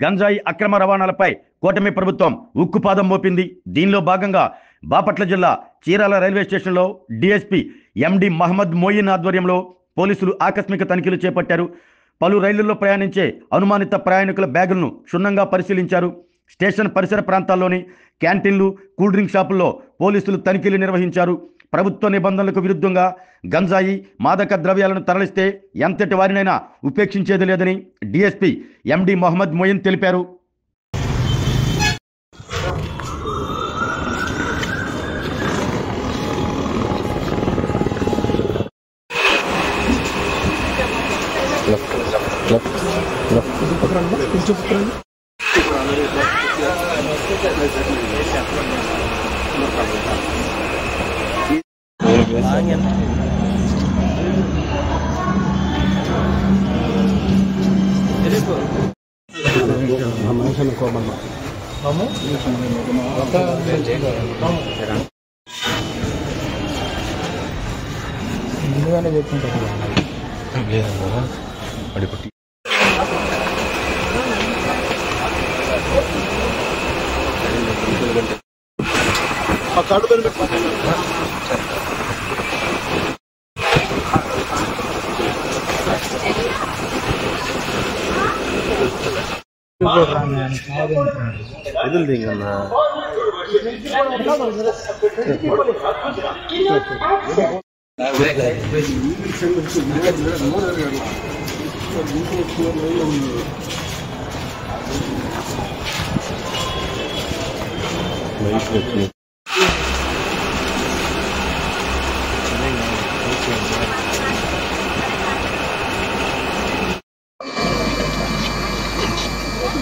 గంజాయి అక్రమ రవాణాలపై కూటమి ప్రభుత్వం ఉక్కుపాదం మోపింది. దీనిలో భాగంగా బాపట్ల జిల్లా చీరాల రైల్వే స్టేషన్లో డిఎస్పీ ఎండి మహమ్మద్ మోయిన్ ఆధ్వర్యంలో పోలీసులు ఆకస్మిక తనిఖీలు చేపట్టారు. పలు రైళ్లలో ప్రయాణించే అనుమానిత ప్రయాణికుల బ్యాగులను క్షుణ్ణంగా పరిశీలించారు. స్టేషన్ పరిసర ప్రాంతాల్లోని క్యాంటీన్లు, కూల్ డ్రింక్ షాపుల్లో పోలీసులు తనిఖీలు నిర్వహించారు. ప్రభుత్వ నిబంధనలకు విరుద్ధంగా గంజాయి, మాదక ద్రవ్యాలను తరలిస్తే ఎంతటి వారినైనా ఉపేక్షించేది లేదని డిఎస్పీ ఎండి మహమ్మద్ మోయిన్ తెలిపారు.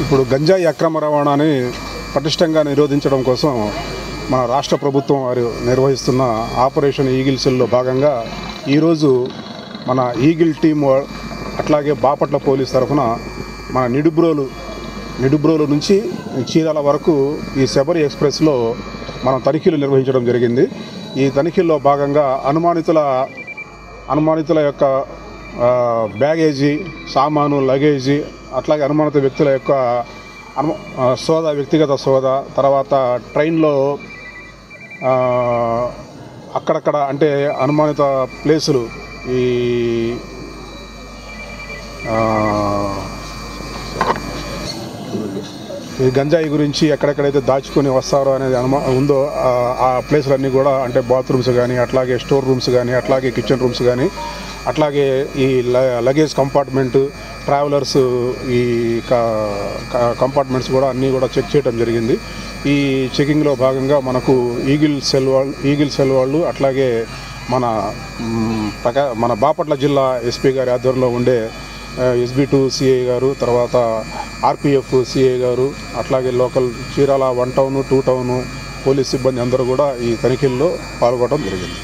ఇప్పుడు గంజాయి అక్రమ రవాణాని పటిష్టంగా నిరోధించడం కోసం మన రాష్ట్ర ప్రభుత్వం వారు నిర్వహిస్తున్న ఆపరేషన్ ఈగిల్ సెల్లో భాగంగా ఈరోజు మన ఈగిల్ టీం అట్లాగే బాపట్ల పోలీస్ తరఫున మన నిడుబ్రోలు నుంచి చీరాల వరకు ఈ శబరి ఎక్స్ప్రెస్లో మనం తనిఖీలు నిర్వహించడం జరిగింది. ఈ తనిఖీల్లో భాగంగా అనుమానితుల యొక్క బ్యాగేజీ, సామాను, లగేజీ, అట్లాగే అనుమానిత వ్యక్తుల యొక్క వ్యక్తిగత సోదా, తర్వాత ట్రైన్లో అక్కడక్కడ అంటే అనుమానిత ప్లేసులు ఈ గంజాయి గురించి ఎక్కడెక్కడైతే దాచుకొని వస్తారో అనేది ఉందో ఆ ప్లేసులన్నీ కూడా అంటే బాత్రూమ్స్ కానీ, అట్లాగే స్టోర్ రూమ్స్ కానీ, అట్లాగే కిచెన్ రూమ్స్ కానీ, అట్లాగే ఈ లగేజ్ కంపార్ట్మెంట్, ట్రావెలర్స్ ఈ కంపార్ట్మెంట్స్ కూడా అన్నీ కూడా చెక్ చేయడం జరిగింది. ఈ చెకింగ్లో భాగంగా మనకు ఈగిల్ సెల్ వాళ్ళు అట్లాగే మన బాపట్ల జిల్లా ఎస్పీ గారి ఆధ్వర్యంలో ఉండే SB2 సిఐ గారు, తర్వాత RPF సిఐ గారు, అట్లాగే local Chirala 1 town 2 town police సిబ్బంది అందరూ కూడా ఈ తనిఖీల్లో పాల్గొనడం జరిగింది.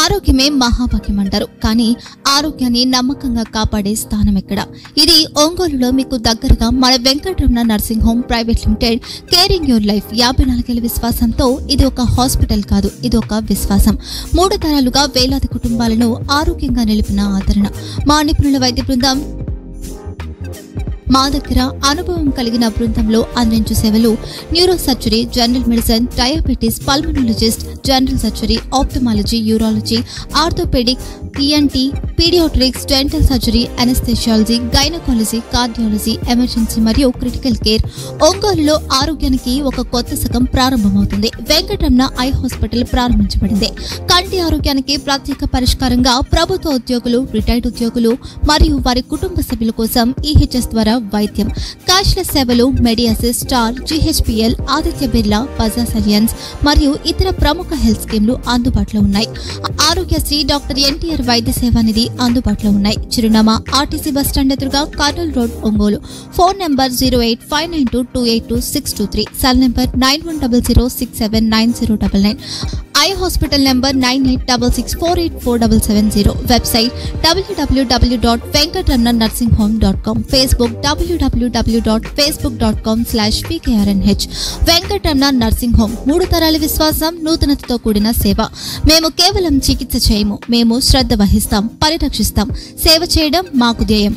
ఆరోగ్యమే మహాభాగ్యం అంటారు, కానీ ఆరోగ్యాన్ని నమ్మకంగా కాపాడే స్థానం ఎక్కడ? ఇది ఒంగోలులో మీకు దగ్గరగా మన Venkataramana nursing home private limited. Caring your life 54 ఏళ్ల విశ్వాసంతో ఇది ఒక హాస్పిటల్ కాదు, ఇది ఒక విశ్వాసం. 3 తరాలుగా వేలాది కుటుంబాలను ఆరోగ్యంగా నిలిపిన ఆదరణ. మా నిపుణుల వైద్య బృందం మా దగ్గర అనుభవం కలిగిన బృందంలో అందించే సేవలు neuro surgery, general medicine, diabetes, pulmonologist, general surgery, ophthalmology, urology, orthopaedic, ENT, paediatrics, dental surgery, anaesthesiology, gynaecology, cardiology, emergency మరియు క్రిటికల్ కేర్. ఒంగోలులో ఆరోగ్యానికి ఒక కొత్త శకం ప్రారంభమవుతుంది. వెంకటరమణ ఐ హాస్పిటల్ ప్రారంభించబడింది. కంటి ఆరోగ్యానికి ప్రత్యేక పరిష్కారంగా ప్రభుత్వ ఉద్యోగులు, రిటైర్డ్ ఉద్యోగులు మరియు వారి కుటుంబ సభ్యుల కోసం EHS ద్వారా వైద్యం. క్యాష్లెస్ సేవలు Mediassist, Star, GHPL, Aditya Birla, Bajaj Allianz మరియు ఇతర ప్రముఖ హెల్త్ స్కీమ్లు అందుబాటులో ఉన్నాయి. ఆరోగ్యశ్రీ, డాక్టర్ NTR వైద్య సేవా నిధి అందుబాటులో ఉన్నాయి. చిరునామా RTC బస్టాండ్ ఎదురుగా, Kurnool road, Ongole. Phone number 08592282623, cell number 9100679099. Eye hospital number 9866484770. Website www.venkatramananursingHome.com. Facebook www.facebook.com/PKRNH. Venkataramana nursing home 3 తరాల విశ్వాసం, నూతనతతో కూడిన సేవ. మేము కేవలం చికిత్స చేయము, మేము శ్రద్ధ వహిస్తాం, పరిరక్షిస్తాం. సేవ చేయడం మాకు ధ్యేయం.